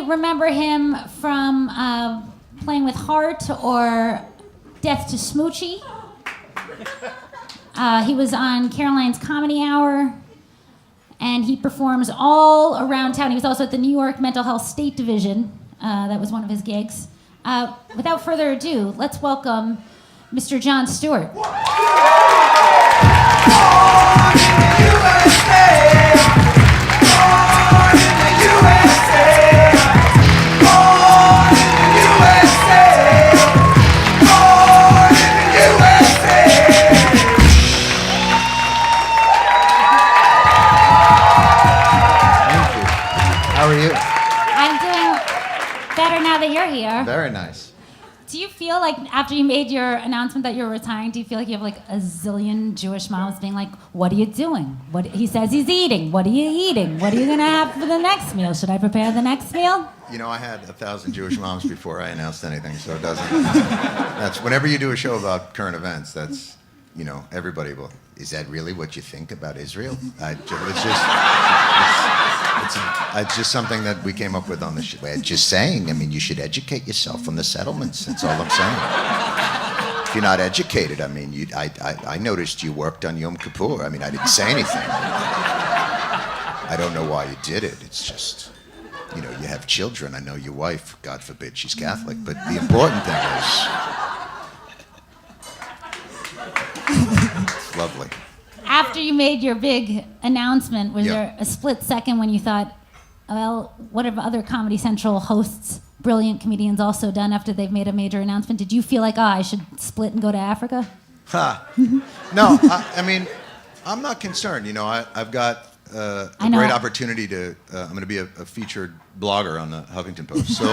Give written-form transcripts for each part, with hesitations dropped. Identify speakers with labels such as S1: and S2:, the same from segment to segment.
S1: remember him from playing with Hart or Death to Smoochie. He was on Caroline's Comedy Hour, and he performs all around town. He was also at the New York Mental Health State Division. That was one of his gigs. Without further ado, let's welcome Mr. Jon Stewart.
S2: How are you?
S1: I'm doing better now that you're here.
S2: Very nice.
S1: Do you feel like after you made your announcement that you're retiring, do you feel like you have like a zillion Jewish moms being like, what are you doing? What he says he's eating. What are you eating? What are you going to have for the next meal? Should I prepare the next meal?
S2: You know, I had 1,000 Jewish moms before I announced anything, so it doesn't. That's whenever you do a show about current events, that's, you know, everybody will. Is that really what you think about Israel? It's just something that we came up with on the show. Just saying. I mean, you should educate yourself on the settlements. That's all I'm saying. If you're not educated, I mean, I noticed you worked on Yom Kippur. I mean, I didn't say anything. I don't know why you did it. It's just, you know, you have children. I know your wife, God forbid, she's Catholic. But the important thing is, it's lovely.
S1: After you made your big announcement, was
S2: Yeah.
S1: there a split second when you thought, well, what have other Comedy Central hosts, brilliant comedians, also done after they've made a major announcement? Did you feel like, I should split and go to Africa?
S2: No, I mean, I'm not concerned. You know, I've got a great opportunity to. I'm going to be a featured blogger on the Huffington Post. So,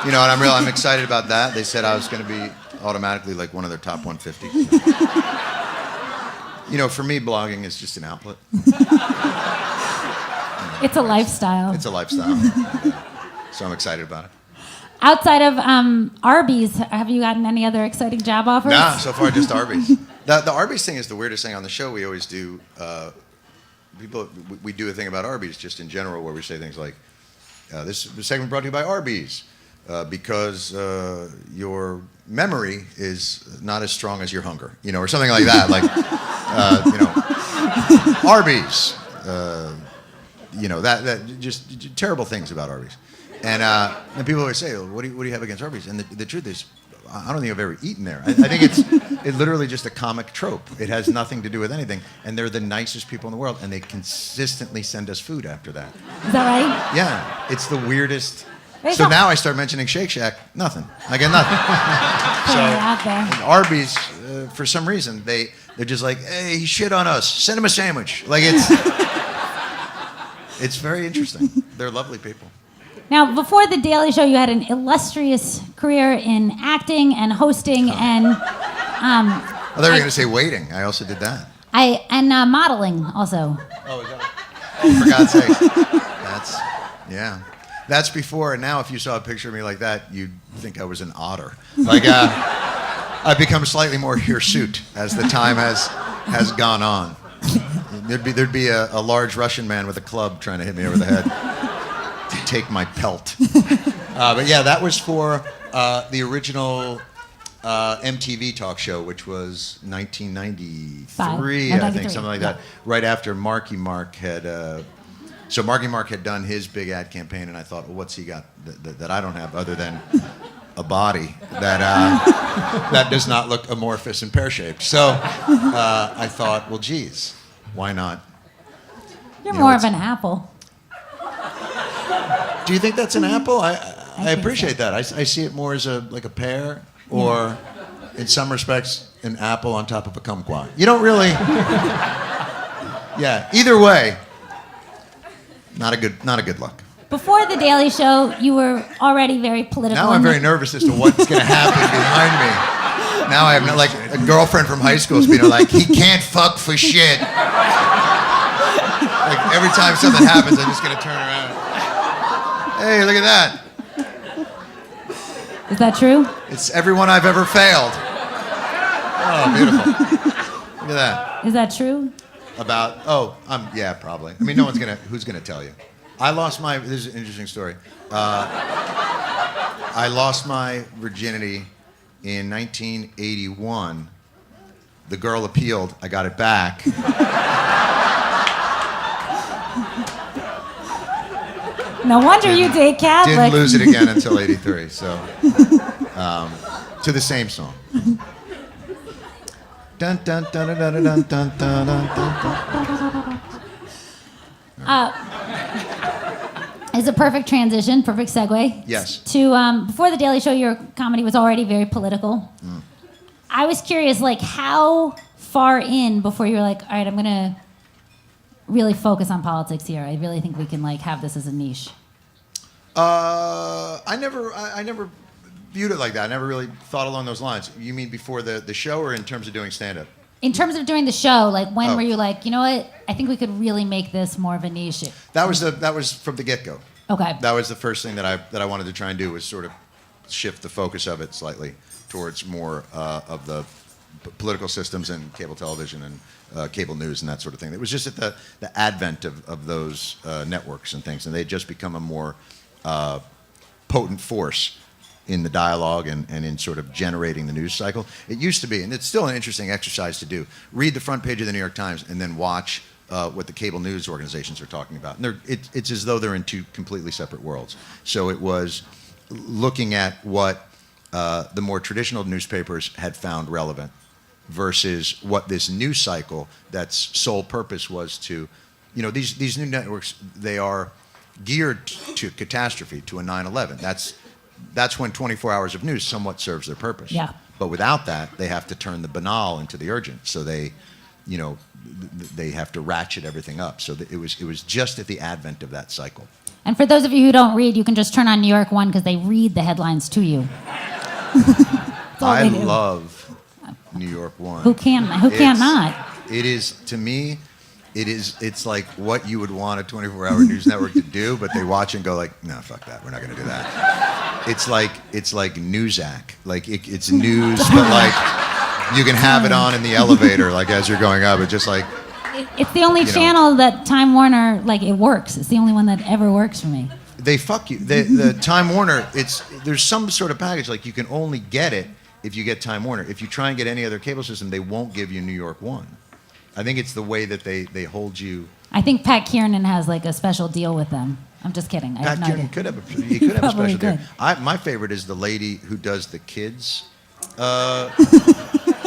S2: you know, and I'm excited about that. They said I was going to be automatically like one of their top 150. You know, for me, blogging is just an outlet.
S1: It's a lifestyle.
S2: It's a lifestyle. So I'm excited about it.
S1: Outside of Arby's, have you gotten any other exciting job offers?
S2: Nah, so far just Arby's. The Arby's thing is the weirdest thing on the show. We always do. We do a thing about Arby's just in general where we say things like, "This segment brought to you by Arby's." Because your memory is not as strong as your hunger, you know, or something like that. Like, you know, Arby's, you know, that just terrible things about Arby's. And people always say, what do you have against Arby's? And the truth is, I don't think I've ever eaten there. I think it's literally just a comic trope. It has nothing to do with anything. And they're the nicest people in the world, and they consistently send us food after that.
S1: Is that right?
S2: Yeah, it's the weirdest.
S1: So
S2: now I start mentioning Shake Shack, nothing. I get nothing. So Arby's, for some reason, they're just like, hey, he shit on us. Send him a sandwich. Like it's very interesting. They're lovely people.
S1: Now, before The Daily Show, you had an illustrious career in acting and hosting and...
S2: I thought you were going to say waiting. I also did that.
S1: And modeling also.
S2: Oh, is that? Oh, for God's sake. Yeah. That's before, and now if you saw a picture of me like that, you'd think I was an otter. Like, I've become slightly more hirsute as the time has gone on. There'd be a large Russian man with a club trying to hit me over the head to take my pelt. But yeah, that was for the original MTV talk show, which was 1993, I think, something like that. Right after Marky Mark had... So Marky Mark had done his big ad campaign, and I thought, well, what's he got that I don't have other than a body that does not look amorphous and pear-shaped? So I thought, well, geez, why not?
S1: You're more of an apple.
S2: Do you think that's an apple? I appreciate that. I see it more as like a pear, or in some respects, an apple on top of a kumquat. You don't really... Yeah, either way... Not a good look.
S1: Before The Daily Show, you were already very political.
S2: Now I'm very nervous as to what's going to happen behind me. Now I have like a girlfriend from high school is being like, he can't fuck for shit. Like every time something happens, I'm just going to turn around. Hey, look at that.
S1: Is that true?
S2: It's everyone I've ever failed. Oh, beautiful. Look at that.
S1: Is that true?
S2: About, yeah, probably. I mean, who's gonna tell you? This is an interesting story. I lost my virginity in 1981. The girl appealed. I got it back.
S1: No wonder you date Catholic.
S2: Didn't lose it again until 83. So, to the same song. Dun dun dun dun dun dun dun dun dun dun.
S1: It's a perfect transition, perfect segue.
S2: Yes.
S1: To before the Daily Show, your comedy was already very political. I was curious, like, how far in before you were like, all right, I'm gonna really focus on politics here. I really think we can like have this as a niche.
S2: I never viewed it like that. I never really thought along those lines. You mean before the show, or in terms of doing stand-up?
S1: In terms of doing the show, like when were you like, you know what? I think we could really make this more of a niche.
S2: That was from the get-go.
S1: Okay.
S2: That was the first thing that I wanted to try and do, was sort of shift the focus of it slightly towards more of the political systems and cable television and cable news and that sort of thing. It was just at the advent of those networks and things, and they'd just become a more potent force in the dialogue and in sort of generating the news cycle. It used to be, and it's still an interesting exercise to do, read the front page of the New York Times and then watch what the cable news organizations are talking about. And it's as though they're in two completely separate worlds. So it was looking at what the more traditional newspapers had found relevant versus what this news cycle, that's sole purpose was to, these new networks, they are geared to catastrophe, to a 9/11. That's when 24 hours of news somewhat serves their purpose.
S1: Yeah.
S2: But without that, they have to turn the banal into the urgent. So they have to ratchet everything up. So it was just at the advent of that cycle.
S1: And for those of you who don't read, you can just turn on New York One because they read the headlines to you.
S2: I love New York One.
S1: Who can't not?
S2: It is, to me, it's like what you would want a 24-hour news network to do, but they watch and go like, no, fuck that, we're not going to do that. It's like Newsac. Like it's news, but like you can have it on in the elevator, like as you're going up. It's just like
S1: it's the only channel that Time Warner, like, it works. It's the only one that ever works for me.
S2: They fuck you. The Time Warner, there's some sort of package, like you can only get it if you get Time Warner. If you try and get any other cable system, they won't give you New York One. I think it's the way that they hold you.
S1: I think Pat Kiernan has like a special deal with them. I'm just kidding.
S2: Pat Kiernan could have a special deal. My favorite is the lady who does the kids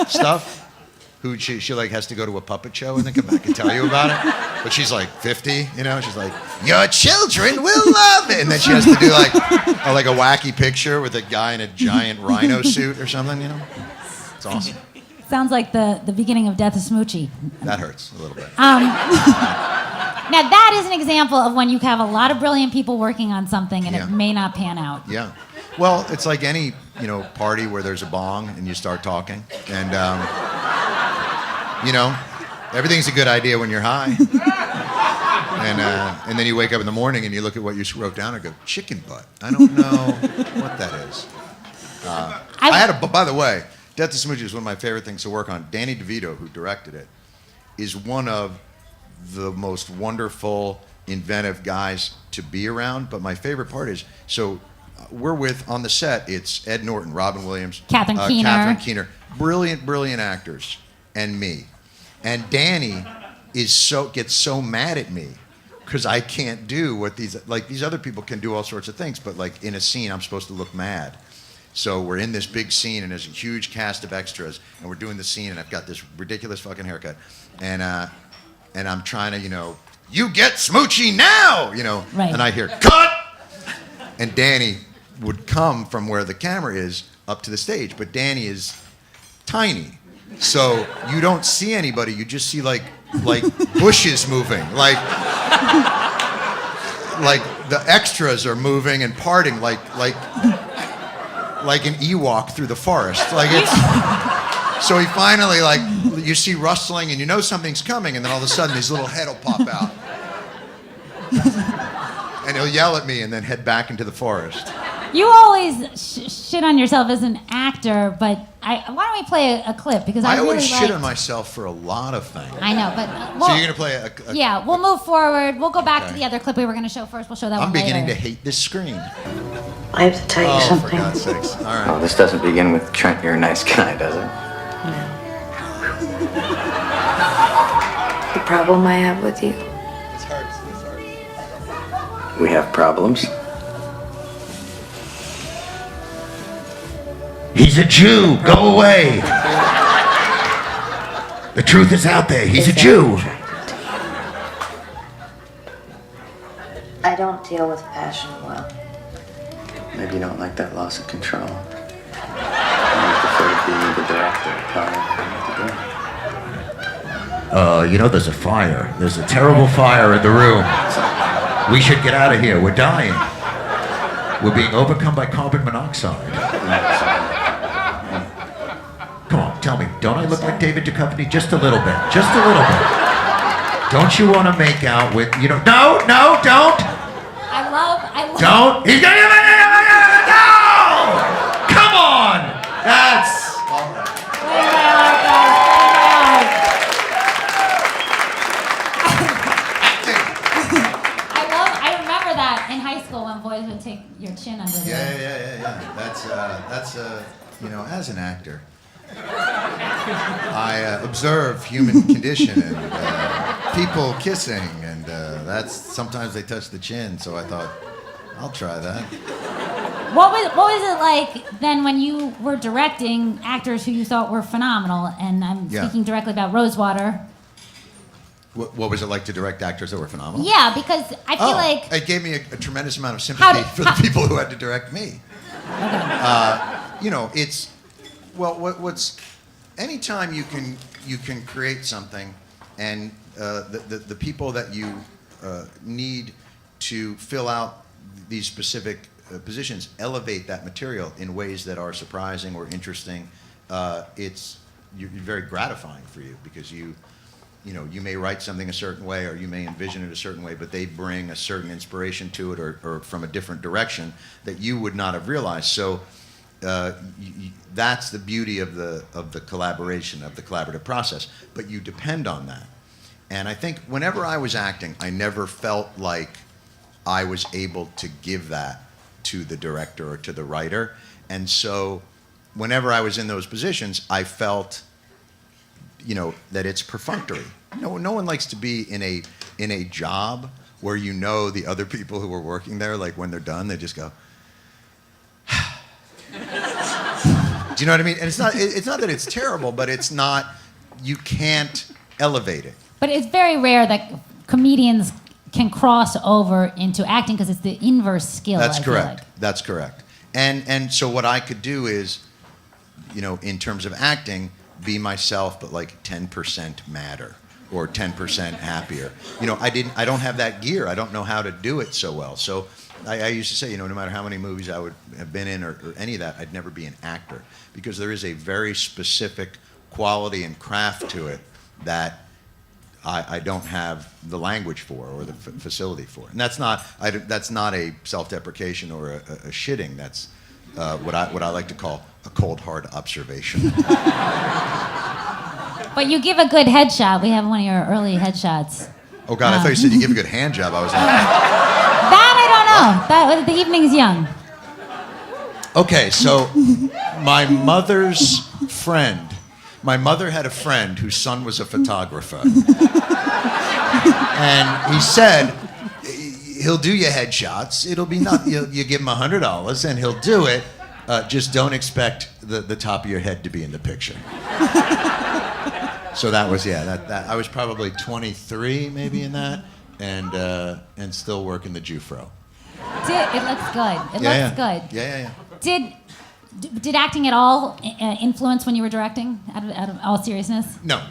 S2: stuff. Who she like has to go to a puppet show and then come back and tell you about it. But she's like 50, she's like, your children will love it. And then she has to do like a wacky picture with a guy in a giant rhino suit or something, It's awesome.
S1: Sounds like the beginning of Death of Smoochie.
S2: That hurts a little bit.
S1: Now that is an example of when you have a lot of brilliant people working on something and it may not pan out.
S2: Yeah. Well, it's like any, party where there's a bong and you start talking. And, everything's a good idea when you're high. And then you wake up in the morning and you look at what you wrote down and go, chicken butt. I don't know what that is. By the way, Death to Smoochie is one of my favorite things to work on. Danny DeVito, who directed it, is one of the most wonderful, inventive guys to be around. But my favorite part is, we're on the set, it's Ed Norton, Robin Williams,
S1: Catherine
S2: Keener, brilliant actors, and me. And Danny gets so mad at me because I can't do what these other people can do all sorts of things, but like in a scene, I'm supposed to look mad. So we're in this big scene, and there's a huge cast of extras, and we're doing the scene, and I've got this ridiculous fucking haircut, and I'm trying to, you get Smoochie now,
S1: right.
S2: And I hear, cut! And Danny would come from where the camera is up to the stage, but Danny is tiny. So you don't see anybody, you just see like bushes moving, like the extras are moving and parting like an Ewok through the forest. So he finally, you see rustling and something's coming, and then all of a sudden his little head will pop out. And he'll yell at me and then head back into the forest.
S1: You always shit on yourself as an actor, but why don't we play a clip? Because I really
S2: always shit on myself for a lot of things.
S1: I know, but
S2: So you're gonna play a
S1: yeah, we'll move forward. We'll go back to the other clip we were going to show first. We'll show that
S2: I'm
S1: one later.
S2: beginning to hate this screen.
S3: I have to tell you something.
S2: For God's sakes. All right.
S4: Oh, this doesn't begin with Trent, you're a nice guy, does it?
S3: No. The problem I have with you,
S2: It's hard.
S4: We have problems.
S5: He's a Jew. Go away. The truth is out there. He's a
S3: is
S5: Jew.
S3: attracted to you. I don't deal with passion well.
S4: Maybe you don't like that loss of control. You prefer to be the director, telling everything to do.
S5: You know, there's a fire. There's a terrible fire in the room. We should get out of here. We're dying. We're being overcome by carbon monoxide. Come on, tell me, don't I look like David Duchovny? Just a little bit. Just a little bit. Don't you want to make out with, no, don't.
S1: I love.
S5: Don't. He's gonna no! Come on. That's.
S1: I remember that in high school when boys would take your chin under there.
S2: Yeah. That's as an actor, I observe human condition and people kissing, and that's sometimes they touch the chin. So I thought, I'll try that.
S1: What was it like then when you were directing actors who you thought were phenomenal? And I'm speaking directly about Rosewater.
S2: What was it like to direct actors that were phenomenal?
S1: Yeah, because I feel like
S2: it gave me a tremendous amount of sympathy for the people who had to direct me.
S1: Okay.
S2: It's what's anytime you can create something, and the people that you need to fill out these specific positions elevate that material in ways that are surprising or interesting. It's very gratifying for you, because you may write something a certain way, or you may envision it a certain way, but they bring a certain inspiration to it, or from a different direction that you would not have realized. So that's the beauty of the collaboration, of the collaborative process. But you depend on that. And I think whenever I was acting, I never felt like I was able to give that to the director or to the writer. And so whenever I was in those positions, I felt that it's perfunctory. No one likes to be in a job where the other people who are working there, like when they're done, they just go. Do you know what I mean? And it's not that it's terrible, but it's not. You can't elevate it.
S1: But it's very rare that comedians can cross over into acting, because it's the inverse skill.
S2: That's correct.
S1: Feel like.
S2: That's correct. And so what I could do is, in terms of acting, be myself, but like 10% madder or 10% happier. I don't have that gear. I don't know how to do it so well. So I used to say, no matter how many movies I would have been in or any of that, I'd never be an actor, because there is a very specific quality and craft to it that I don't have the language for, or the facility for. And that's not a self-deprecation or a shitting. That's what I like to call a cold, hard observation.
S1: But you give a good headshot. We have one of your early headshots.
S2: Oh God, I thought you said you give a good hand job. I was like,
S1: that I don't know. That the evening's young.
S2: Okay, so my mother's friend. My mother had a friend whose son was a photographer. And he said, he'll do your headshots. It'll be nothing. You give him $100 and he'll do it. Just don't expect the top of your head to be in the picture. So that was, that I was probably 23 maybe in that, and still working the Jufro.
S1: It looks good. It looks good.
S2: Yeah.
S1: Did acting at all influence when you were directing, out of all seriousness?
S2: No.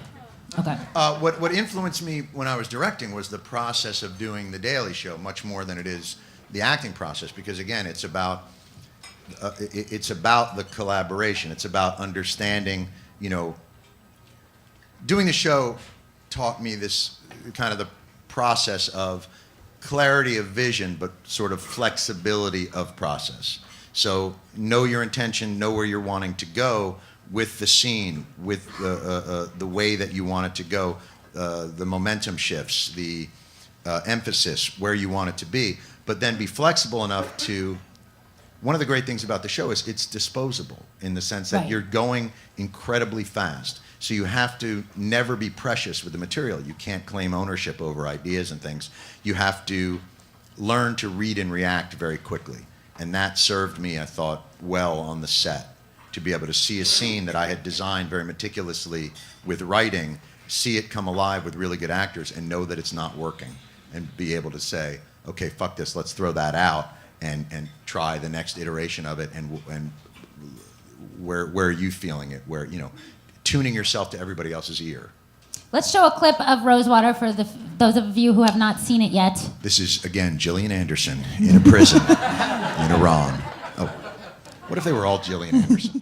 S1: Okay.
S2: What influenced me when I was directing was the process of doing The Daily Show, much more than it is the acting process, because again, it's about the collaboration. It's about understanding, doing the show taught me this kind of the process of clarity of vision, but sort of flexibility of process. So know your intention, know where you're wanting to go with the scene, with the way that you want it to go, the momentum shifts, the emphasis, where you want it to be, but then be flexible enough to. One of the great things about the show is it's disposable in the sense that
S1: Right.
S2: you're going incredibly fast. So you have to never be precious with the material. You can't claim ownership over ideas and things. You have to learn to read and react very quickly. And that served me, I thought, well on the set, to be able to see a scene that I had designed very meticulously with writing, see it come alive with really good actors, and know that it's not working, and be able to say, okay, fuck this, let's throw that out and try the next iteration of it, and where are you feeling it, where, you know, tuning yourself to everybody else's ear.
S1: Let's show a clip of Rosewater for those of you who have not seen it yet.
S2: This is, again, Gillian Anderson in a prison in Iran. Oh, what if they were all Gillian Anderson?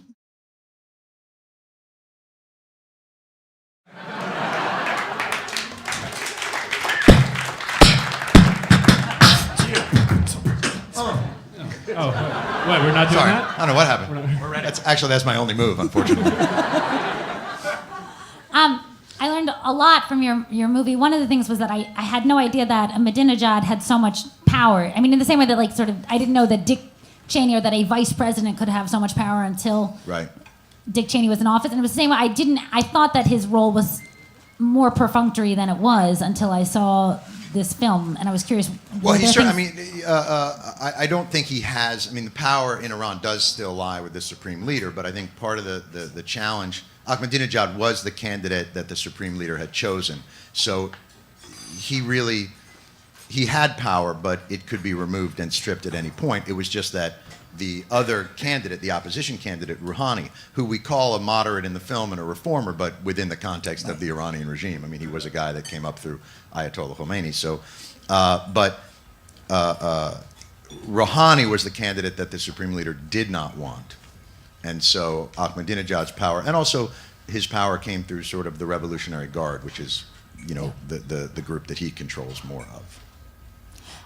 S6: Oh, wait, we're not doing
S2: Sorry,
S6: that?
S2: I don't know what happened. That's my only move, unfortunately.
S1: I learned a lot from your movie. One of the things was that I had no idea that Ahmadinejad had so much power. I mean, in the same way that, like, sort of, I didn't know that Dick Cheney, or that a vice president could have so much power until
S2: Right.
S1: Dick Cheney was in office. And it was the same way, I thought that his role was more perfunctory than it was until I saw this film, and I was curious.
S2: Well, I don't think he has. I mean, the power in Iran does still lie with the supreme leader, but I think part of the challenge, Ahmadinejad was the candidate that the supreme leader had chosen. So he had power, but it could be removed and stripped at any point. It was just that the other candidate, the opposition candidate, Rouhani, who we call a moderate in the film and a reformer, but within the context of the Iranian regime. I mean, he was a guy that came up through Ayatollah Khomeini. So, Rouhani was the candidate that the supreme leader did not want. And so Ahmadinejad's power, and also his power, came through sort of the Revolutionary Guard, which is, you know, the group that he controls more of.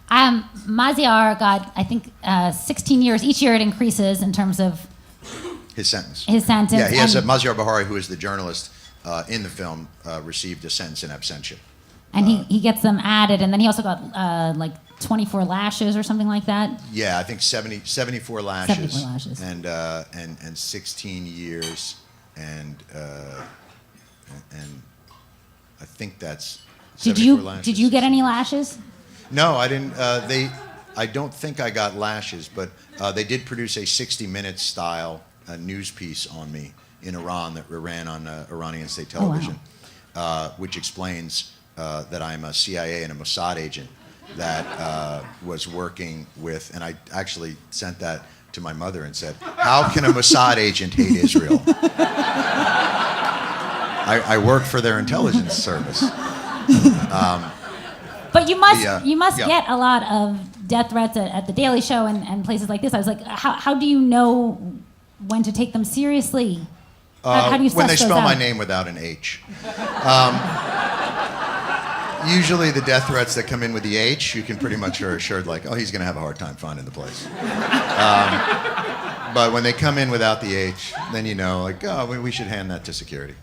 S1: Maziar got, I think, 16 years. Each year it increases in terms of
S2: His sentence.
S1: Yeah,
S2: he has Maziar Bahari, who is the journalist in the film, received a sentence in absentia.
S1: And he gets them added, and then he also got like 24 lashes or something like that.
S2: Yeah, I think 74 lashes.
S1: 74 lashes.
S2: And 16 years, and I think that's 74 lashes.
S1: Did you get any lashes?
S2: No, I didn't. I don't think I got lashes, but they did produce a 60 Minutes style news piece on me in Iran that ran on Iranian state television, which explains that I'm a CIA and a Mossad agent that was working with, and I actually sent that to my mother and said, how can a Mossad agent hate Israel? I work for their intelligence service.
S1: But you must get a lot of death threats at the Daily Show and places like this. I was like, how do you know when to take them seriously? How do you suss
S2: when they
S1: those
S2: spell my
S1: out?
S2: name without an H. Usually the death threats that come in with the H, you can pretty much are assured, like, oh, he's going to have a hard time finding the place. But when they come in without the H, then you know, like, oh, we should hand that to security.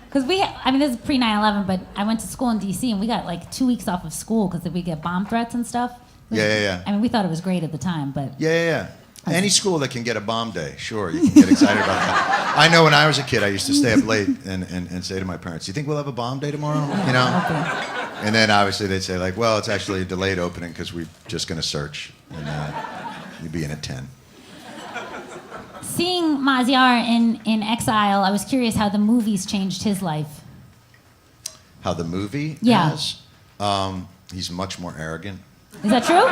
S1: Because this is pre 9/11, but I went to school in D.C. and we got like 2 weeks off of school because we get bomb threats and stuff.
S2: Yeah.
S1: I mean, we thought it was great at the time, but
S2: Yeah. Any school that can get a bomb day, sure, you can get excited about that. I know when I was a kid, I used to stay up late and say to my parents, do you think we'll have a bomb day tomorrow? You know?
S1: okay.
S2: And then obviously they'd say, like, well, it's actually a delayed opening because we're just going to search. And you'd be in at 10.
S1: Seeing Maziar in exile, I was curious how the movies changed his life.
S2: How the movie
S1: Yeah.
S2: has? He's much more arrogant.
S1: Is that true?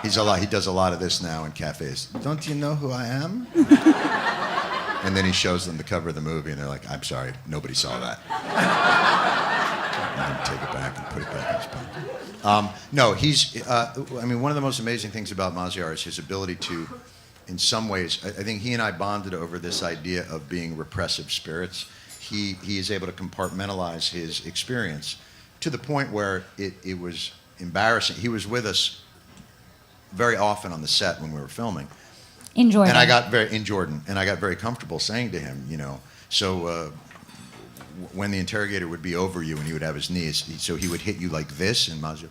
S2: He does a lot of this now in cafes. Don't you know who I am? And then he shows them the cover of the movie, and they're like, I'm sorry, nobody saw that. And then take it back and put it back in his pocket. No, one of the most amazing things about Maziar is his ability to, in some ways, I think he and I bonded over this idea of being repressive spirits. He is able to compartmentalize his experience to the point where it was embarrassing. He was with us very often on the set when we were filming.
S1: In Jordan.
S2: And I got in Jordan, and I got very comfortable saying to him, so when the interrogator would be over you and he would have his knees, so he would hit you like this, and Mazio,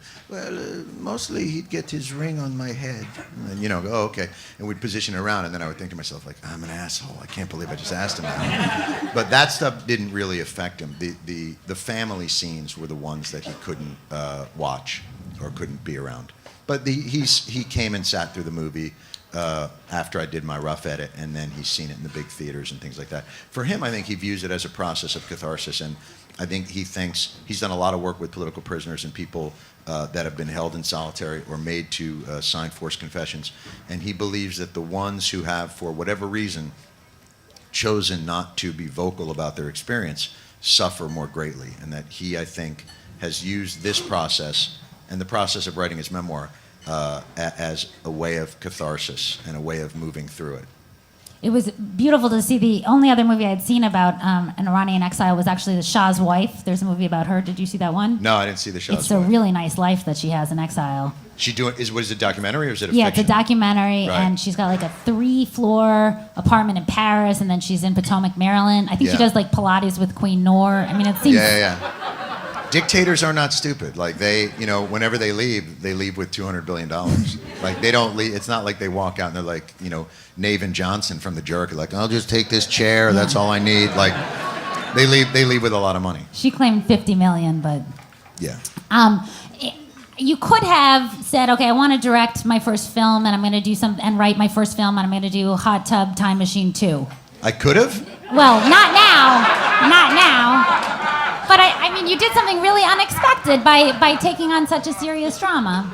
S2: mostly he'd get his ring on my head, and then, oh, okay, and we'd position it around, and then I would think to myself, like, I'm an asshole, I can't believe I just asked him that. But that stuff didn't really affect him. The family scenes were the ones that he couldn't watch or couldn't be around. But he came and sat through the movie after I did my rough edit, and then he's seen it in the big theaters and things like that. For him, I think he views it as a process of catharsis, and I think he thinks he's done a lot of work with political prisoners and people that have been held in solitary or made to sign forced confessions, and he believes that the ones who have, for whatever reason, chosen not to be vocal about their experience suffer more greatly, and that he, I think, has used this process and the process of writing his memoir as a way of catharsis and a way of moving through it.
S1: It was beautiful to see. The only other movie I had seen about an Iranian exile was actually The Shah's Wife. There's a movie about her. Did you see that one?
S2: No, I didn't see The Shah's
S1: It's
S2: Wife.
S1: a really nice life that she has in exile.
S2: What is it, a documentary or is it a
S1: Yeah,
S2: fiction?
S1: it's a documentary,
S2: Right.
S1: and she's got like a 3-floor apartment in Paris, and then she's in Potomac, Maryland. I think she
S2: Yeah.
S1: does like Pilates with Queen Noor. I mean, it seems...
S2: Yeah. Dictators are not stupid. Like whenever they leave with $200 billion. Like they don't leave. It's not like they walk out and they're like, Navin Johnson from the Jerk, like, I'll just take this chair. That's all I need. Like they leave with a lot of money.
S1: She claimed $50 million, but...
S2: Yeah.
S1: You could have said, okay, I want to direct my first film, and I'm going to do and write my first film, and I'm going to do Hot Tub Time Machine 2.
S2: I could have.
S1: Well, not now. But I mean, you did something really unexpected by taking on such a serious drama.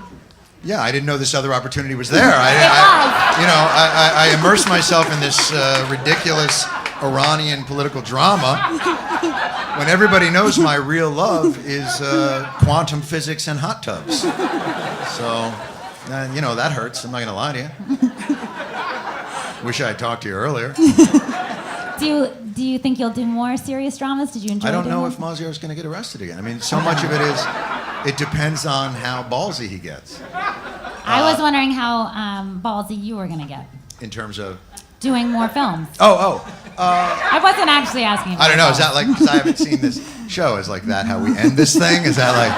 S2: Yeah, I didn't know this other opportunity was there. I immersed myself in this ridiculous Iranian political drama when everybody knows my real love is quantum physics and hot tubs. So, that hurts. I'm not going to lie to you. Wish I had talked to you earlier.
S1: Do you think you'll do more serious dramas? Did you enjoy doing
S2: I don't know
S1: them?
S2: if Mazio is going to get arrested again. I mean, so much of it depends on how ballsy he gets.
S1: I was wondering how ballsy you were going to get.
S2: In terms of?
S1: Doing more films.
S2: I
S1: wasn't actually asking.
S2: don't know. Is that like, because I haven't seen this show, is like that how we end this thing? Is that like,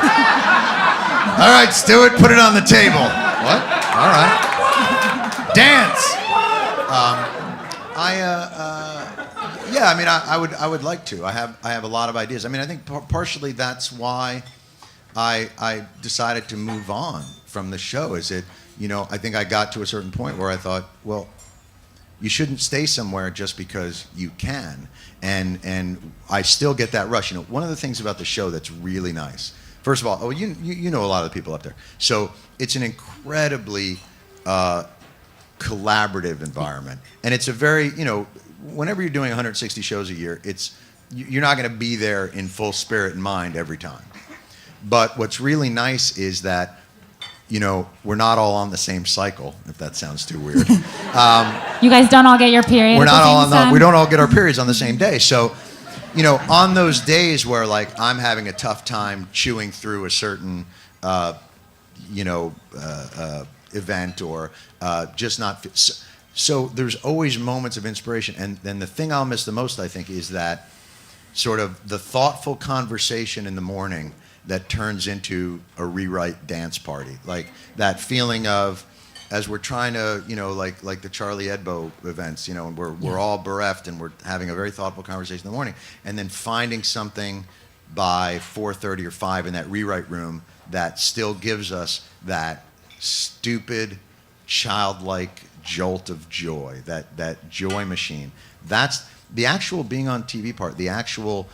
S2: all right, Stewart, put it on the table. What? All right. Dance. Yeah, I mean, I would like to. I have a lot of ideas. I mean, I think partially that's why I decided to move on from the show. I think I got to a certain point where I thought, well, you shouldn't stay somewhere just because you can. And I still get that rush. One of the things about the show that's really nice. First of all, you know a lot of the people up there. So it's an incredibly collaborative environment, and it's a very whenever you're doing 160 shows a year, you're not going to be there in full spirit and mind every time. But what's really nice is that we're not all on the same cycle, if that sounds too weird.
S1: You guys don't all get your period.
S2: We don't all get our periods on the same day. So, on those days where like I'm having a tough time chewing through a certain event or just not. So there's always moments of inspiration, and then the thing I'll miss the most, I think, is that sort of the thoughtful conversation in the morning that turns into a rewrite dance party, like that feeling of, as we're trying to, like the Charlie Hebdo events, and we're all bereft and we're having a very thoughtful conversation in the morning, and then finding something by 4:30 or 5 in that rewrite room that still gives us that stupid, childlike jolt of joy, that joy machine. That's the actual being on TV part. The actual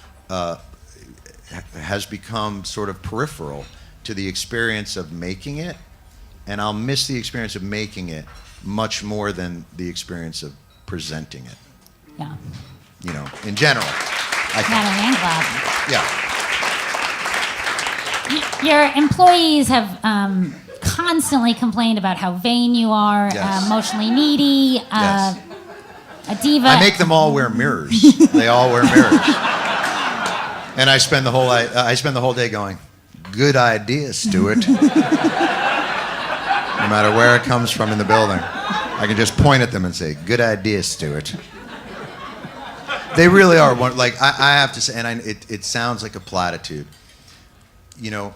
S2: has become sort of peripheral to the experience of making it, and I'll miss the experience of making it much more than the experience of presenting it.
S1: Yeah.
S2: In general. I
S1: think. Your employees have constantly complained about how vain you are,
S2: Yes.
S1: Emotionally needy,
S2: Yes.
S1: a diva.
S2: I make them all wear mirrors. They all wear mirrors. And I spend the whole day going, good idea, Stewart. no matter where it comes from in the building. I can just point at them and say, "Good idea, Stewart." They really are one. Like I have to say, and it sounds like a platitude. You know,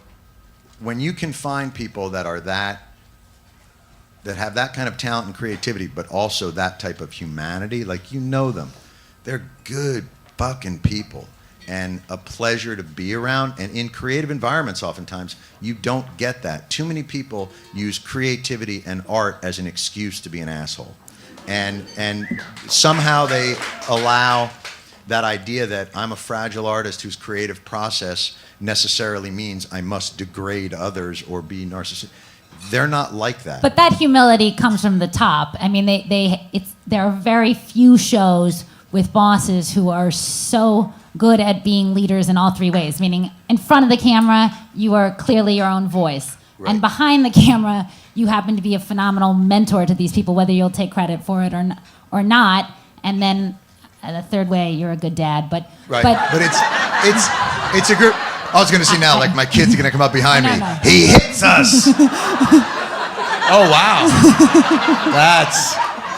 S2: when you can find people that are that have that kind of talent and creativity, but also that type of humanity, like you know them, they're good fucking people and a pleasure to be around. And in creative environments, oftentimes you don't get that. Too many people use creativity and art as an excuse to be an asshole, and somehow they allow that idea that I'm a fragile artist whose creative process necessarily means I must degrade others or be narcissistic. They're not like that.
S1: But that humility comes from the top. I mean, there are very few shows with bosses who are so good at being leaders in all three ways. Meaning, in front of the camera, you are clearly your own voice,
S2: Right.
S1: and behind the camera, you happen to be a phenomenal mentor to these people, whether you'll take credit for it or not. And then, the third way, you're a good dad. But
S2: it's a group. I was going to see now, like my kids are going to come up behind me.
S1: No.
S2: He hits us. Oh wow, that's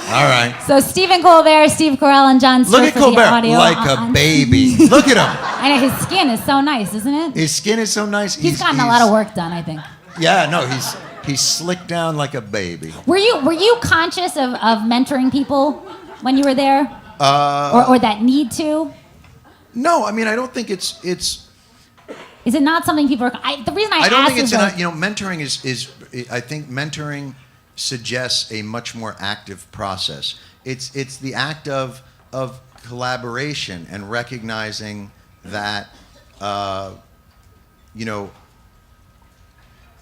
S2: all right.
S1: So Stephen Colbert, Steve Carell, and Jon Stewart
S2: Look at
S1: for the
S2: Colbert,
S1: audio
S2: like a baby. Look at him.
S1: I know, his skin is so nice, isn't it?
S2: His skin is so nice.
S1: He's gotten a lot of work done, I think.
S2: Yeah, no, he's slicked down like a baby.
S1: Were you conscious of mentoring people when you were there, or that need to?
S2: No, I mean I don't think it's.
S1: Is it not something people are? The reason I
S2: don't
S1: ask
S2: think it's
S1: is that,
S2: mentoring is I think mentoring suggests a much more active process. It's the act of collaboration and recognizing that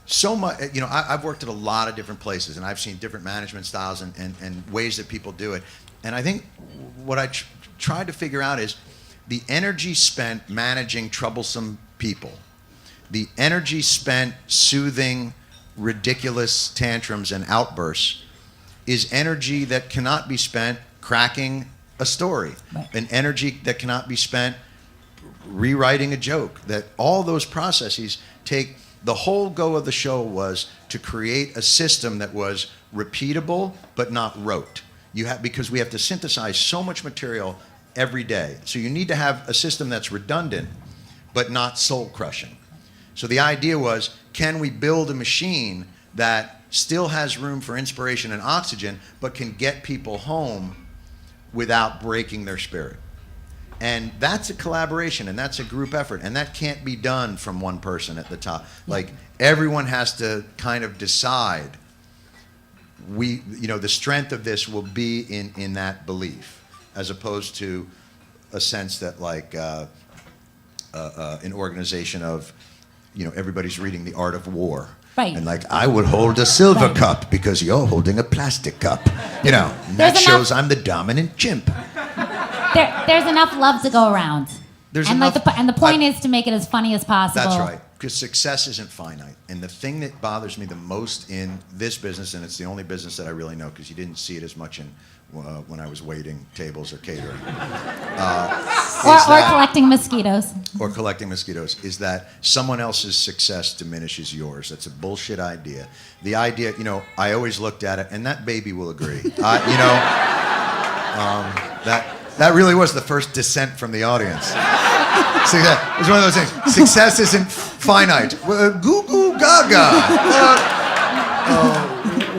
S2: so much. I've worked at a lot of different places and I've seen different management styles and ways that people do it. And I think what I tried to figure out is the energy spent managing troublesome people, the energy spent soothing ridiculous tantrums and outbursts is energy that cannot be spent cracking a story,
S1: right.
S2: An energy that cannot be spent rewriting a joke. That all those processes take. The whole go of the show was to create a system that was repeatable but not rote. Because we have to synthesize so much material every day. So you need to have a system that's redundant but not soul-crushing. So the idea was, can we build a machine that still has room for inspiration and oxygen, but can get people home without breaking their spirit? And that's a collaboration, and that's a group effort, and that can't be done from one person at the top. Like, everyone has to kind of decide, the strength of this will be in that belief, as opposed to a sense that, like, an organization of, everybody's reading The Art of War.
S1: Right.
S2: And like, I would hold a silver cup because you're holding a plastic cup. And that shows I'm the dominant chimp.
S1: There's enough love to go around. And the point is to make it as funny as possible.
S2: That's right. Because success isn't finite. And the thing that bothers me the most in this business, and it's the only business that I really know because you didn't see it as much in when I was waiting tables or catering.
S1: Or collecting mosquitoes.
S2: Or collecting mosquitoes, is that someone else's success diminishes yours. That's a bullshit idea. The idea, I always looked at it, and that baby will agree. That really was the first dissent from the audience. See, that was one of those things. Success isn't finite. Goo goo gaga.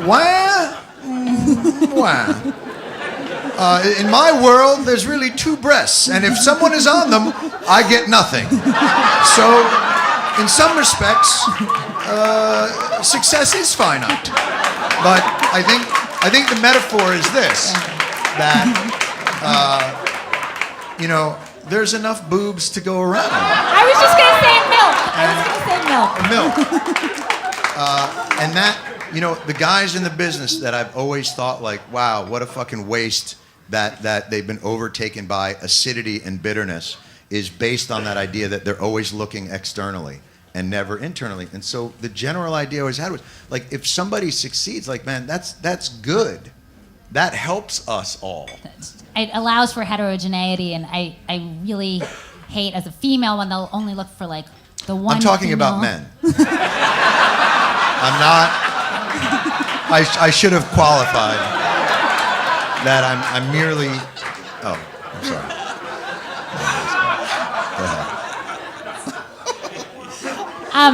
S2: Wah? Wah. In my world, there's really two breasts, and if someone is on them, I get nothing. So, in some respects, success is finite. But I think the metaphor is this: that there's enough boobs to go around.
S1: I was just going to say milk.
S2: Milk. And that, the guys in the business that I've always thought, like, wow, what a fucking waste that they've been overtaken by acidity and bitterness, is based on that idea that they're always looking externally and never internally. And so the general idea I always had was, like, if somebody succeeds, like, man, that's good. That helps us all.
S1: It allows for heterogeneity, and I really hate, as a female, when they'll only look for, like, the one
S2: I'm talking
S1: female.
S2: about men. I'm not. I should have qualified that I'm merely. Oh, I'm sorry. Go ahead.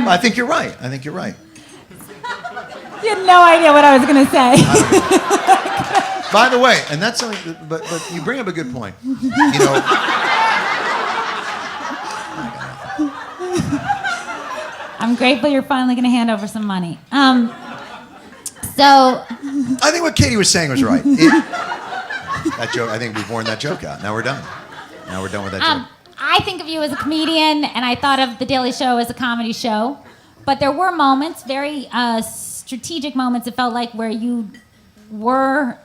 S2: I think you're right. I think you're right.
S1: You had no idea what I was going to say.
S2: By the way, and that's something. But you bring up a good point. You know.
S1: I'm grateful you're finally going to hand over some money. So
S2: I think what Catie was saying was right. That joke. I think we've worn that joke out. Now we're done. Now we're done with that joke.
S1: I think of you as a comedian, and I thought of The Daily Show as a comedy show. But there were moments, very strategic moments, it felt like, where you were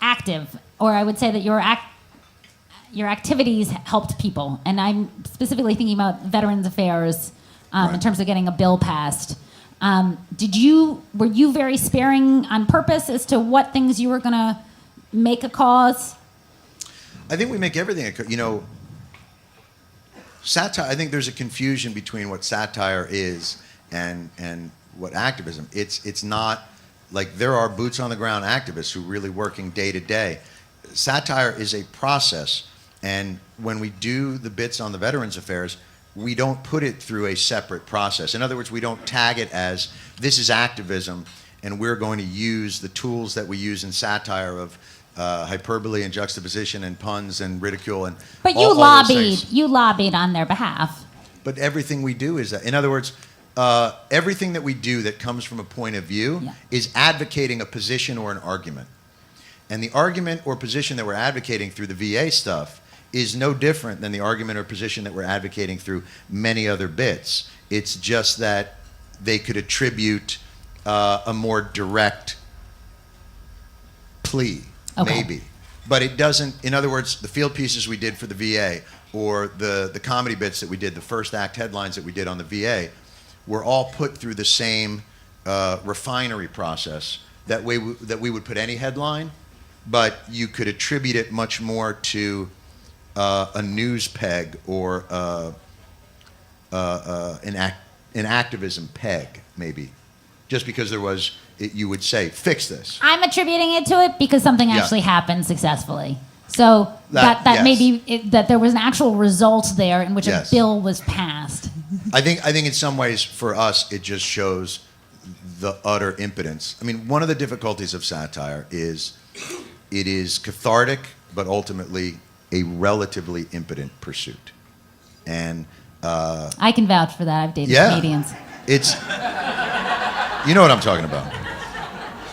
S1: active, or I would say that your activities helped people. And I'm specifically thinking about Veterans Affairs in terms of getting a bill passed. Were you very sparing on purpose as to what things you were going to make a cause?
S2: I think we make everything satire. I think there's a confusion between what satire is and what activism. It's not like there are boots on the ground activists who are really working day to day. Satire is a process, and when we do the bits on the Veterans Affairs, we don't put it through a separate process. In other words, we don't tag it as this is activism, and we're going to use the tools that we use in satire of hyperbole and juxtaposition and puns and ridicule and.
S1: But
S2: all those things.
S1: You lobbied on their behalf.
S2: But everything we do is that. In other words, everything that we do that comes from a point of view is advocating a position or an argument. And the argument or position that we're advocating through the VA stuff is no different than the argument or position that we're advocating through many other bits. It's just that they could attribute a more direct plea, maybe. But it doesn't, in other words, the field pieces we did for the VA or the comedy bits that we did, the first act headlines that we did on the VA, were all put through the same refinery process that we would put any headline, but you could attribute it much more to a news peg or an activism peg, maybe. Just because there was, you would say, fix this.
S1: I'm attributing it to it because something actually happened successfully. So that
S2: yes.
S1: maybe that there was an actual result there in which a bill was passed.
S2: I think in some ways for us it just shows the utter impotence. I mean, one of the difficulties of satire is it is cathartic, but ultimately a relatively impotent pursuit. And
S1: I can vouch for that. I've dated comedians.
S2: It's, you know what I'm talking about.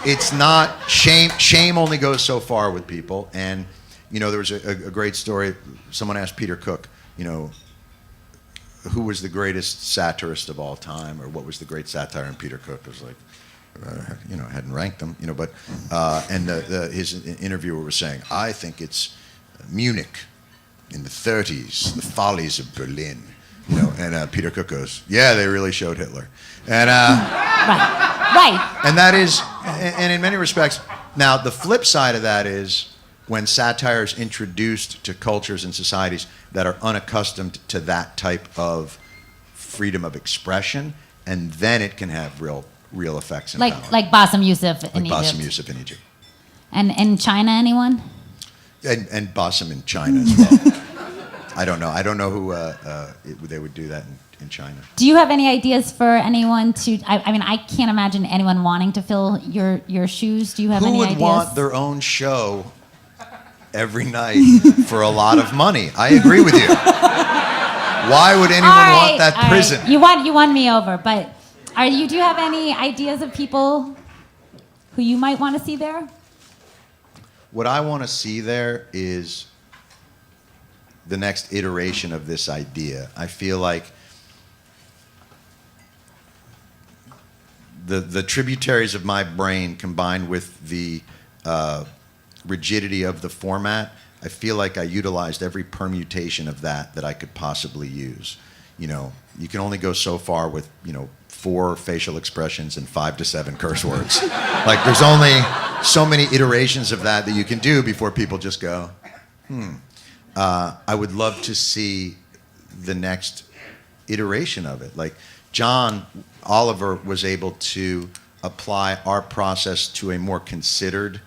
S2: It's not shame. Shame only goes so far with people. And you know, there was a great story. Someone asked Peter Cook, you know, who was the greatest satirist of all time, or what was the great satire? And Peter Cook was like, you know, hadn't ranked them, you know, but and his interviewer was saying, I think it's Munich in the 30s, the follies of Berlin, you know, and Peter Cook goes, yeah, they really showed Hitler, and
S1: right,
S2: and that is, and in many respects, now the flip side of that is when satire is introduced to cultures and societies that are unaccustomed to that type of freedom of expression, and then it can have real effects and power.
S1: Like Bassem Youssef in Egypt.
S2: Bassem Youssef in Egypt.
S1: And in China, anyone?
S2: And Bassem in China as well. I don't know who they would do that in China.
S1: Do you have any ideas for anyone to? I mean, I can't imagine anyone wanting to fill your shoes. Do you have any ideas?
S2: Who would want their own show every night for a lot of money? I agree with you. Why would anyone want that prison?
S1: Right. You won me over, but do you have any ideas of people who you might want to see there?
S2: What I want to see there is the next iteration of this idea. I feel like the tributaries of my brain combined with the rigidity of the format, I feel like I utilized every permutation of that I could possibly use. You know, you can only go so far with, you know, 4 facial expressions and 5 to 7 curse words. Like, there's only so many iterations of that you can do before people just go, I would love to see the next iteration of it. Like, John Oliver was able to apply our process to a more considered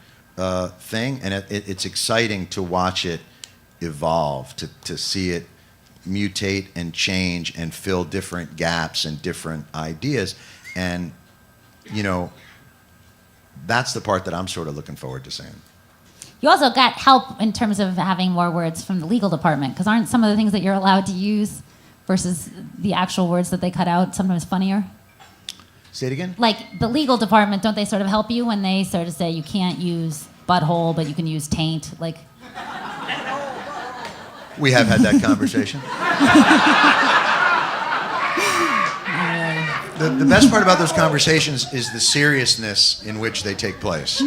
S2: thing, and it's exciting to watch it evolve, to see it mutate and change and fill different gaps and different ideas. And, you know, that's the part that I'm sort of looking forward to seeing.
S1: You also got help in terms of having more words from the legal department, because aren't some of the things that you're allowed to use versus the actual words that they cut out sometimes funnier?
S2: Say it again?
S1: Like the legal department, don't they sort of help you when they sort of say you can't use butthole, but you can use taint? Like,
S2: We have had that conversation. The best part about those conversations is the seriousness in which they take place.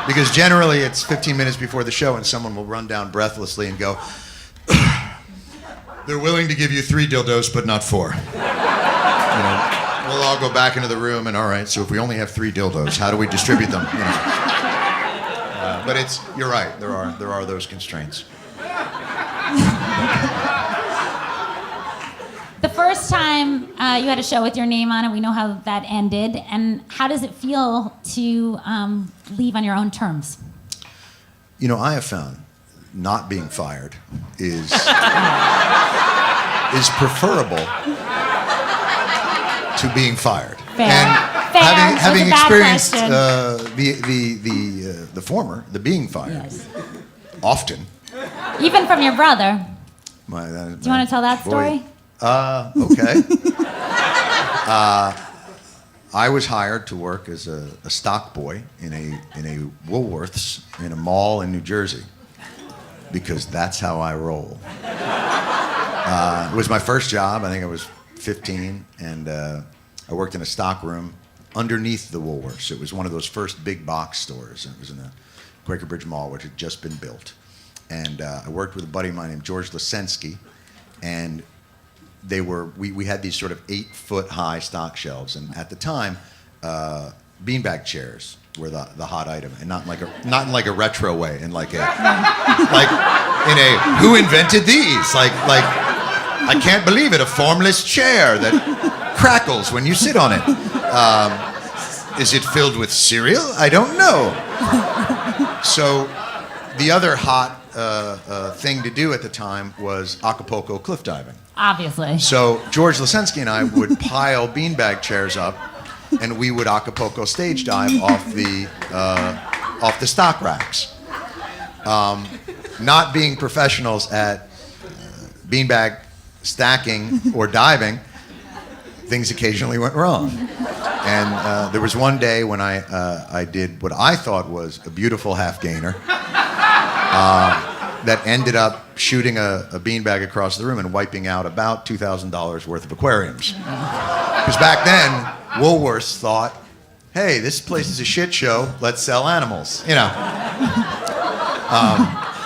S2: Because generally it's 15 minutes before the show and someone will run down breathlessly and go, they're willing to give you 3 dildos, but not 4. You know, we'll all go back into the room and, all right, so if we only have 3 dildos, how do we distribute them? You know. But you're right, there are those constraints.
S1: the first time you had a show with your name on it, we know how that ended. And how does it feel to leave on your own terms?
S2: You know, I have found not being fired is preferable to being fired.
S1: Fair.
S2: And
S1: Fair.
S2: having
S1: It was a bad
S2: experienced
S1: question.
S2: the former, the being fired,
S1: Yes.
S2: often.
S1: Even from your brother.
S2: Do you
S1: Do you want to tell that story?
S2: Okay. I was hired to work as a stock boy in a Woolworths in a mall in New Jersey, because that's how I roll. It was my first job. I think I was 15, and I worked in a stock room underneath the Woolworths. It was one of those first big box stores. It was in the Quaker Bridge Mall, which had just been built. And I worked with a buddy of mine named George Lasensky, and we had these sort of 8-foot high stock shelves, and at the time, beanbag chairs were the hot item, and not in like a retro way, in like in a who invented these? Like I can't believe it, a formless chair that crackles when you sit on it. Is it filled with cereal? I don't know. So the other hot thing to do at the time was Acapulco cliff diving.
S1: Obviously.
S2: So George Lasensky and I would pile beanbag chairs up, and we would Acapulco stage dive off the stock racks. Not being professionals at beanbag stacking or diving, things occasionally went wrong. And there was one day when I did what I thought was a beautiful half gainer. That ended up shooting a beanbag across the room and wiping out about $2,000 worth of aquariums. Because back then, Woolworths thought, hey, this place is a shit show, let's sell animals. You know.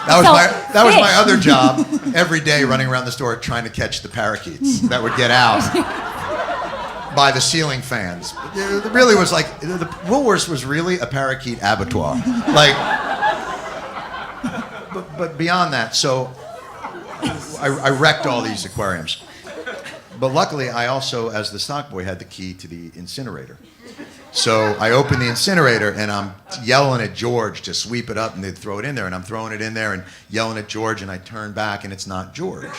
S2: That was my other job every day, running around the store trying to catch the parakeets that would get out by the ceiling fans. It really was like, the Woolworths was really a parakeet abattoir. Like, but beyond that, so I wrecked all these aquariums. But luckily, I also, as the stock boy, had the key to the incinerator. So I opened the incinerator, and I'm yelling at George to sweep it up, and they'd throw it in there, and I'm throwing it in there and yelling at George, and I turn back, and it's not George.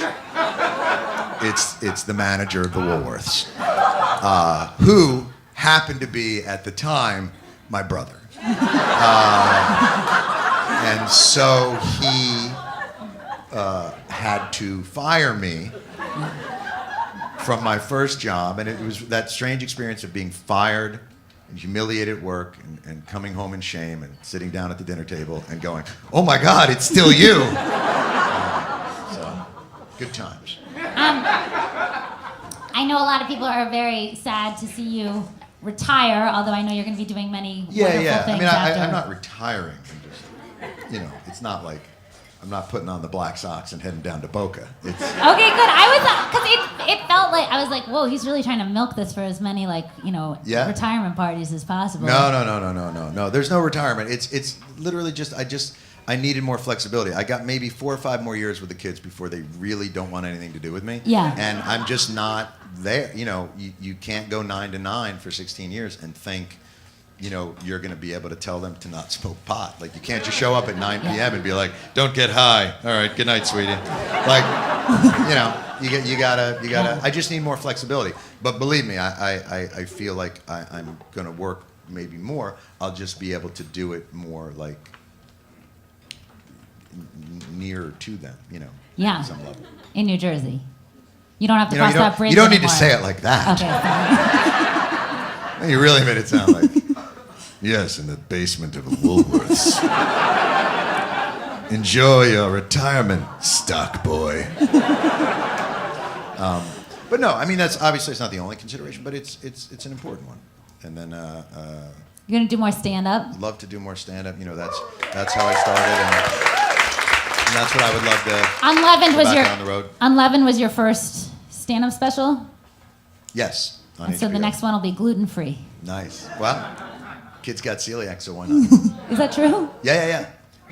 S2: It's the manager of the Woolworths, who happened to be, at the time, my brother. And so he had to fire me from my first job, and it was that strange experience of being fired and humiliated at work and coming home in shame and sitting down at the dinner table and going, oh my God, it's still you. So, good times.
S1: I know a lot of people are very sad to see you retire, although I know you're going to be doing many wonderful things
S2: I mean,
S1: after.
S2: I'm not retiring. I'm just, it's not like I'm not putting on the black socks and heading down to Boca. It's,
S1: Okay, good. I was, because it felt like, I was like, whoa, he's really trying to milk this for as many, retirement parties as possible.
S2: No. There's no retirement. It's literally just, I needed more flexibility. I got maybe 4 or 5 more years with the kids before they really don't want anything to do with me.
S1: Yeah.
S2: And I'm just not there. You know, you can't go 9 to 9 for 16 years and think, you know, you're going to be able to tell them to not smoke pot. Like, you can't just show up at 9 p.m. and be like, don't get high. All right, good night, sweetie. Like, you know, you gotta. I just need more flexibility. But believe me, I feel like I'm going to work maybe more. I'll just be able to do it more like nearer to them, you know.
S1: Yeah.
S2: On some level.
S1: In New Jersey. You don't have to
S2: You know,
S1: cross that bridge
S2: you don't need to
S1: anymore.
S2: say it like that.
S1: Okay.
S2: You really made it sound like, yes, in the basement of a Woolworths. Enjoy your retirement, stock boy. But no, I mean, that's obviously it's not the only consideration, but it's an important one. And then
S1: You're gonna do more stand-up?
S2: love to do more stand-up. You know, that's how I started, and that's what I would love to.
S1: Unleavened
S2: go
S1: was
S2: back
S1: your
S2: down the road.
S1: Unleavened was your first stand-up special,
S2: Yes. On
S1: and so the
S2: HBO.
S1: next one will be gluten-free.
S2: Nice. Well, kids got celiac, so why not?
S1: Is that true?
S2: Yeah.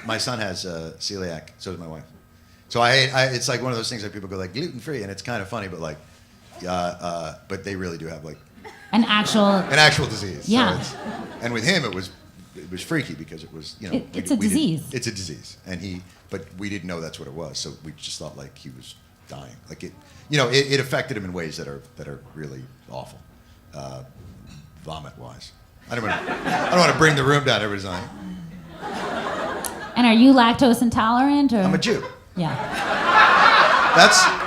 S2: My son has celiac. So does my wife. So I it's like one of those things that people go like gluten free, and it's kind of funny, but like, but they really do have like
S1: An actual
S2: disease.
S1: Yeah.
S2: So and with him, it was freaky because it was, you know,
S1: It's a disease.
S2: It's a disease, and but we didn't know that's what it was, so we just thought like he was dying. Like it, you know, it affected him in ways that are really awful, vomit wise. I don't want to bring the room down. Everybody's like,
S1: And are you lactose intolerant, or?
S2: I'm a Jew.
S1: Yeah.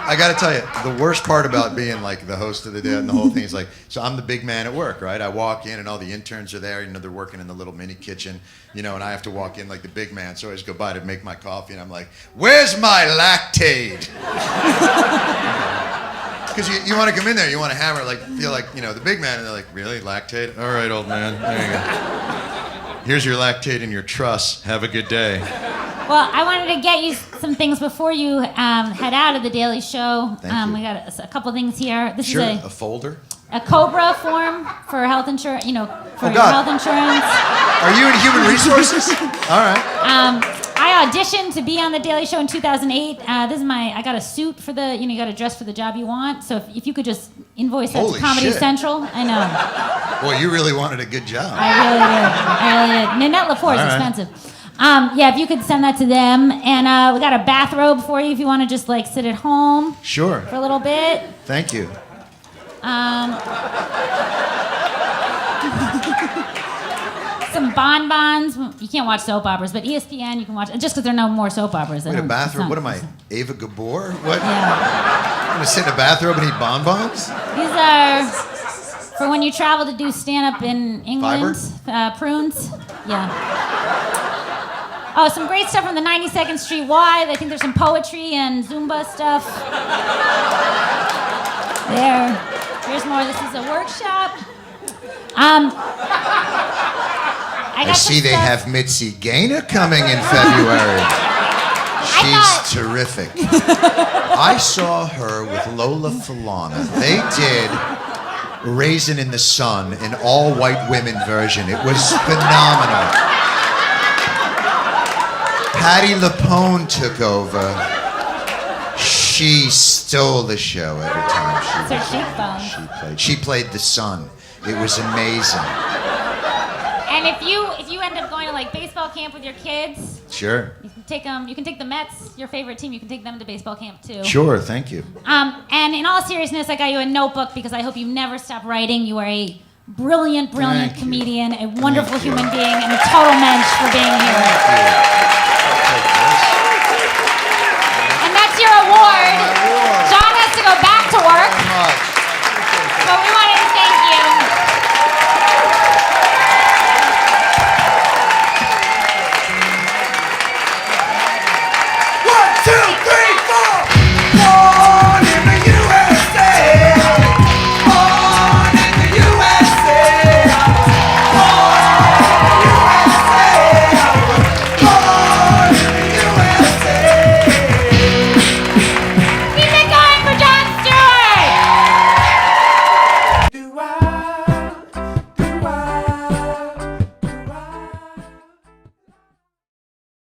S2: I got to tell you, the worst part about being like the host of the day and the whole thing is like, so I'm the big man at work, right? I walk in and all the interns are there, you know, they're working in the little mini kitchen, you know, and I have to walk in like the big man. So I just go by to make my coffee and I'm like, where's my Lactaid? Because you want to come in there, you want to hammer, like, feel like, you know, the big man, and they're like, really, Lactaid? All right, old man, there you go. Here's your Lactaid and your truss. Have a good day.
S1: Well, I wanted to get you some things before you head out of the Daily Show.
S2: Thank you.
S1: We got a couple things here. This
S2: Sure,
S1: is
S2: a folder.
S1: a COBRA form for health insurance. You know, for your
S2: God.
S1: health insurance.
S2: Are you in human resources? All right.
S1: I auditioned to be on the Daily Show in 2008. I got a suit for the. You know, you got to dress for the job you want. So if you could just invoice that
S2: Holy
S1: to Comedy
S2: shit.
S1: Central, I know.
S2: Boy, you really wanted a good job.
S1: I really did. Nanette Lepore is
S2: All right.
S1: expensive. Yeah, if you could send that to them. And we got a bathrobe for you if you want to just like sit at home
S2: Sure.
S1: for a little bit.
S2: Thank you.
S1: Some bonbons. You can't watch soap operas, but ESPN you can watch. Just because there are no more soap operas.
S2: Wait, a bathrobe? What am I, Ava Gabor? What?
S1: Yeah.
S2: I'm going to sit in a bathrobe and eat bonbons?
S1: These are for when you travel to do stand-up in England. Prunes. Yeah. Oh, some great stuff from the 92nd Street Y. I think there's some poetry and Zumba stuff. There. Here's more. This is a workshop.
S2: I see they have Mitzi Gaynor coming in February. She's terrific. I saw her with Lola Falana. They did Raisin in the Sun, an all-white women version. It was phenomenal. Patti LuPone took over. She stole the show every time she
S1: It's her cheekbones.
S2: She played the sun. It was amazing.
S1: And if you end up going to like baseball camp with your kids,
S2: Sure.
S1: you can take them. You can take the Mets, your favorite team. You can take them to baseball camp too.
S2: Sure, thank you.
S1: And in all seriousness, I got you a notebook because I hope you never stop writing. You are a brilliant
S2: Thank you.
S1: comedian, a wonderful
S2: Thank you.
S1: human being, and a total mensch for being here.
S2: Thank you.